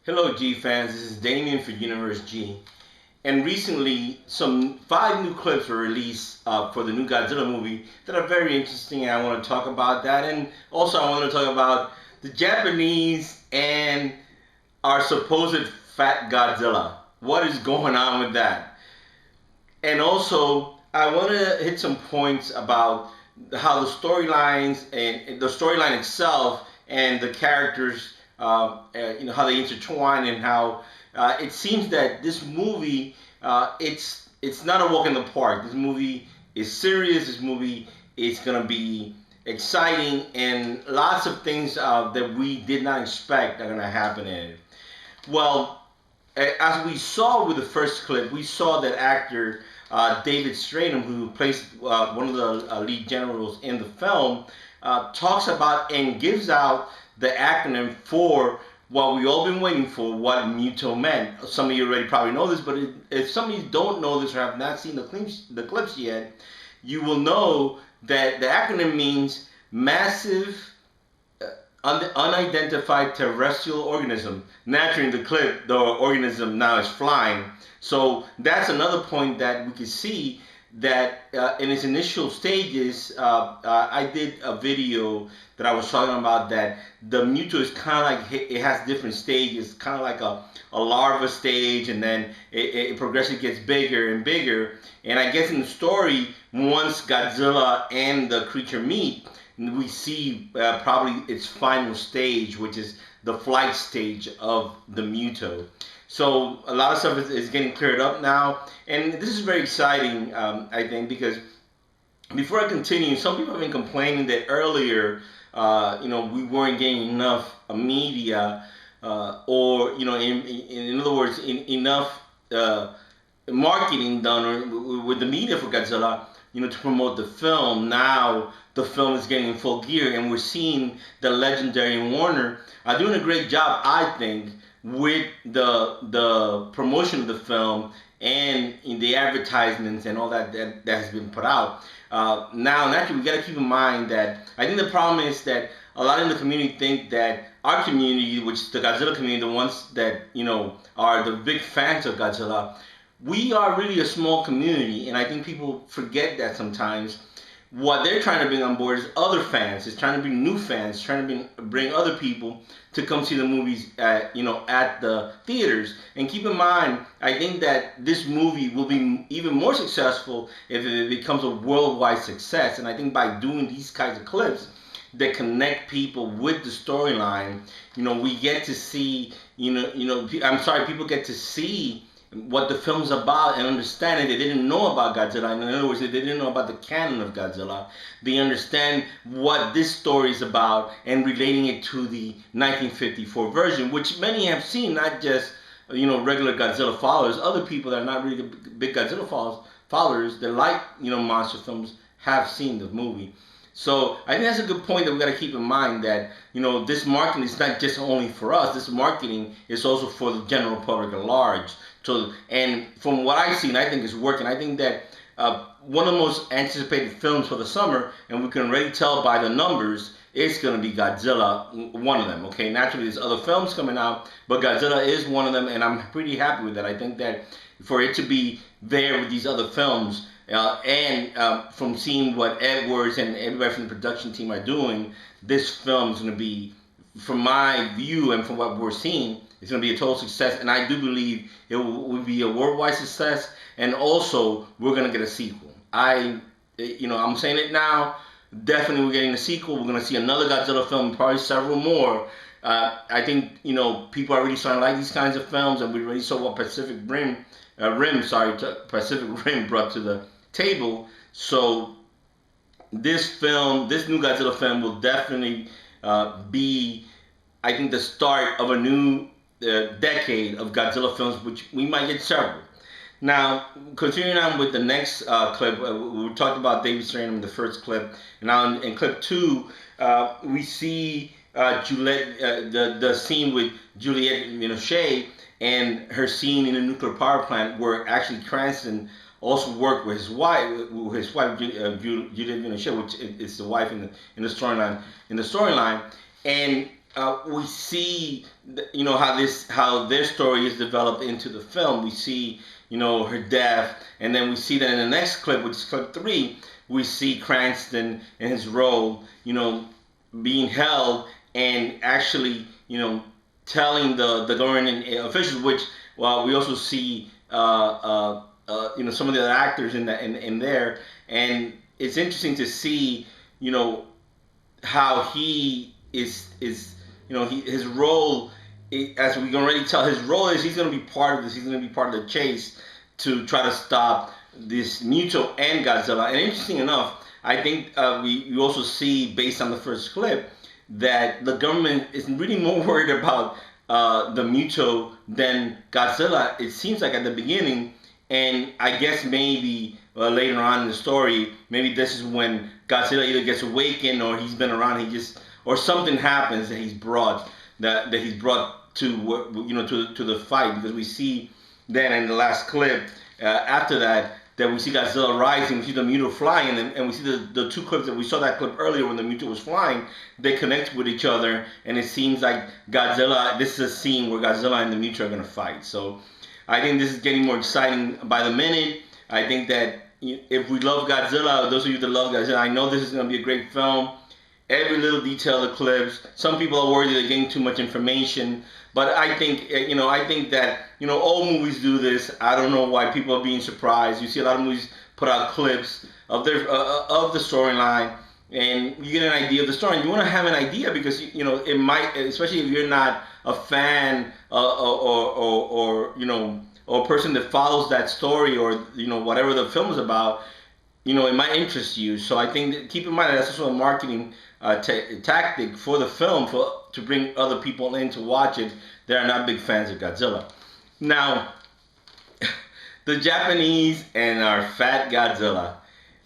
Hello, G fans. This is Damien for Universe G. And recently, some 5 new clips were released for the new Godzilla movie that are very interesting, and I want to talk about that. And also, I want to talk about the Japanese and our supposed fat Godzilla. What is going on with that? And also, I want to hit some points about how the storyline itself and the characters, how they intertwine and how it seems that this movie, it's not a walk in the park. This movie is serious. This movie is gonna be exciting, and lots of things that we did not expect are gonna happen in it. Well, as we saw with the first clip, we saw that actor David Strathairn, who plays one of the lead generals in the film, talks about and gives out the acronym for what we all been waiting for, what MUTO meant. Some of you already probably know this, but if some of you don't know this or have not seen the clips yet, you will know that the acronym means massive unidentified terrestrial organism. Naturally, in the clip, the organism now is flying. So that's another point that we can see that in its initial stages, I did a video that I was talking about that the Muto is kind of like it has different stages, kind of like a larva stage, and then it progressively gets bigger and bigger. And I guess in the story, once Godzilla and the creature meet, we see probably its final stage, which is the flight stage of the Muto. So a lot of stuff is getting cleared up now, and this is very exciting, I think, because before I continue, some people have been complaining that earlier, we weren't getting enough media, or in other words, enough marketing done with the media for Godzilla, to promote the film. Now the film is getting in full gear, and we're seeing the legendary Warner doing a great job, I think, with the promotion of the film and in the advertisements and all that has been put out. Now, naturally, we got to keep in mind that I think the problem is that a lot in the community think that our community, which is the Godzilla community, the ones that are the big fans of Godzilla, we are really a small community, and I think people forget that sometimes. What they're trying to bring on board is other fans. It's trying to bring new fans, trying to bring other people to come see the movies at the theaters. And keep in mind, I think that this movie will be even more successful if it becomes a worldwide success. And I think by doing these kinds of clips that connect people with the storyline, we get to see, people get to see what the film's about and understand it. They didn't know about Godzilla. In other words, they didn't know about the canon of Godzilla. They understand what this story is about and relating it to the 1954 version, which many have seen, not just regular Godzilla followers. Other people that are not really big Godzilla followers that like monster films have seen the movie. So I think that's a good point that we got to keep in mind, that this marketing is not just only for us. This marketing is also for the general public at large. So, and from what I've seen, I think it's working. I think that one of the most anticipated films for the summer, and we can already tell by the numbers, it's going to be Godzilla, one of them. Okay, naturally there's other films coming out, but Godzilla is one of them, and I'm pretty happy with that. I think that for it to be there with these other films, and from seeing what Edwards and everybody from the production team are doing, this film is going to be, from my view and from what we're seeing, it's going to be a total success. And I do believe it will be a worldwide success, and also we're going to get a sequel. I'm saying it now. Definitely, we're getting a sequel. We're going to see another Godzilla film, probably several more. I think people are really starting to like these kinds of films, and we already saw what Pacific Rim brought to the table. So this new Godzilla film will definitely be, I think, the start of a new decade of Godzilla films, which we might get several. Now, continuing on with the next clip, we talked about David Strathairn in the first clip. And now in clip 2, we see Juliette, the scene with Juliette Binoche and her scene in a nuclear power plant, where actually Cranston also worked with his wife, Juliette Binoche, which is the wife in the storyline. And we see, how their story is developed into the film. We see, her death, and then we see that in the next clip, which is clip 3, we see Cranston in his role, being held and actually, telling the government officials, which, well, we also see, some of the other actors in there, and it's interesting to see, how he is his role, as we can already tell, his role is he's going to be part of this. He's going to be part of the chase to try to stop this Muto and Godzilla. And interesting enough, I think we also see, based on the first clip, that the government is really more worried about the Muto than Godzilla. It seems like at the beginning, and I guess maybe later on in the story, maybe this is when Godzilla either gets awakened or he's been around. Or something happens that he's brought to the fight, because we see then in the last clip after that we see Godzilla rising, we see the Muto flying, and we see the two clips that we saw, that clip earlier when the Muto was flying, they connect with each other, and it seems like this is a scene where Godzilla and the Muto are going to fight. So I think this is getting more exciting by the minute. I think that if we love Godzilla, those of you that love Godzilla, I know this is going to be a great film. Every little detail of the clips. Some people are worried that they're getting too much information, but I think that old movies do this. I don't know why people are being surprised. You see a lot of movies put out clips of of the storyline, and you get an idea of the story. And you want to have an idea because it might, especially if you're not a fan or a person that follows that story, or whatever the film is about. It might interest you. So I think that, keep in mind, that's also a marketing tactic for the film, to bring other people in to watch it that are not big fans of Godzilla. Now, the Japanese and our fat Godzilla.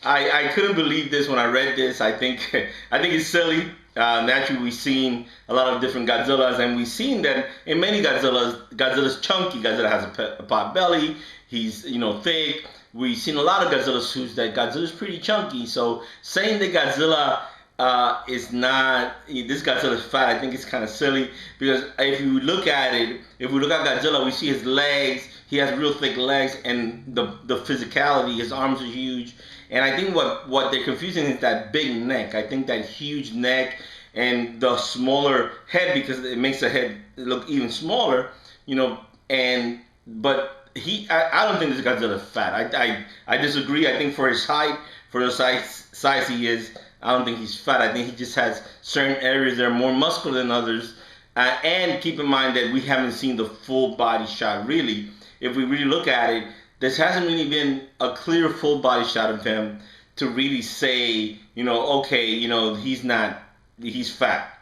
I couldn't believe this when I read this. I think it's silly. Naturally, we've seen a lot of different Godzillas, and we've seen that in many Godzilla's chunky. Godzilla has a pot belly. He's thick. We've seen a lot of Godzilla suits that Godzilla's pretty chunky. So saying that Godzilla is not, this Godzilla's fat, I think it's kind of silly, because if you look at it, if we look at Godzilla, we see his legs. He has real thick legs, and the physicality. His arms are huge. And I think what they're confusing is that big neck. I think that huge neck and the smaller head, because it makes the head look even smaller, but I don't think this Godzilla is fat. I disagree. I think for his height, for the size he is, I don't think he's fat. I think he just has certain areas that are more muscular than others. And keep in mind that we haven't seen the full body shot, really. If we really look at it, this hasn't really been a clear full body shot of him to really say, okay, he's fat.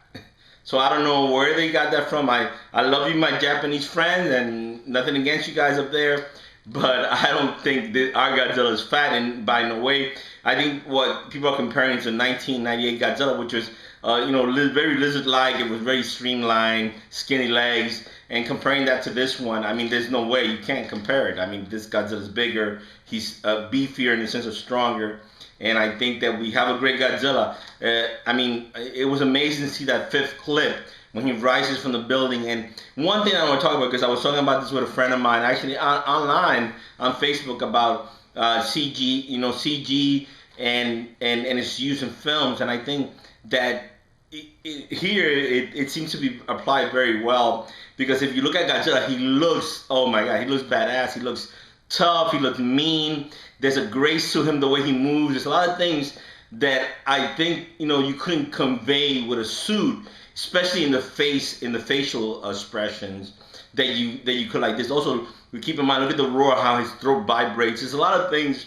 So I don't know where they got that from. I love you, my Japanese friends, and nothing against you guys up there, but I don't think that our Godzilla is fat, and by no way. I think what people are comparing to 1998 Godzilla, which was, very lizard-like. It was very streamlined, skinny legs, and comparing that to this one, I mean, there's no way. You can't compare it. I mean, this Godzilla is bigger. He's beefier in the sense of stronger. And I think that we have a great Godzilla. It was amazing to see that fifth clip when he rises from the building. And one thing I want to talk about, because I was talking about this with a friend of mine, actually online on Facebook, about CG, CG and its use in films. And I think that here it seems to be applied very well, because if you look at Godzilla, he looks, oh my God, he looks badass. He looks tough. He looks mean. There's a grace to him, the way he moves. There's a lot of things that I think you couldn't convey with a suit, especially in the facial expressions that you could like this. Also, we keep in mind, look at the roar, how his throat vibrates. There's a lot of things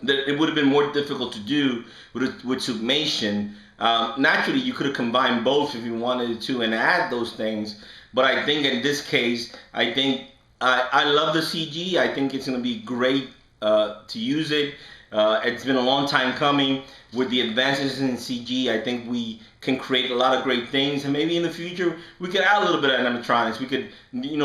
that it would have been more difficult to do with suitmation. Naturally, you could have combined both if you wanted to and add those things. But I think in this case, I love the CG. I think it's going to be great to use it. It's been a long time coming. With the advances in CG, I think we can create a lot of great things. And maybe in the future, we could add a little bit of animatronics. We could,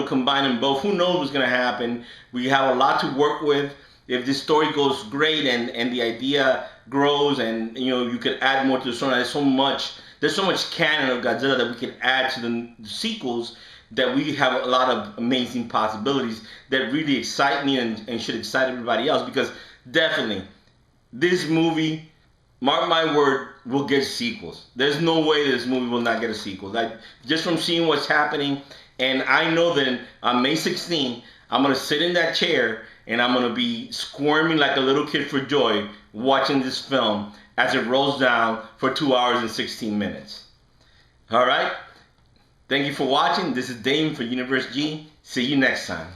combine them both. Who knows what's going to happen? We have a lot to work with. If this story goes great and the idea grows, and you could add more to the story, there's there's so much canon of Godzilla that we can add to the sequels, that we have a lot of amazing possibilities that really excite me and should excite everybody else. Because definitely, this movie, mark my word, will get sequels. There's no way this movie will not get a sequel. Like, just from seeing what's happening, and I know that on May 16th, I'm gonna sit in that chair and I'm gonna be squirming like a little kid for joy watching this film as it rolls down for 2 hours and 16 minutes. All right. Thank you for watching. This is Dame for Universe G. See you next time.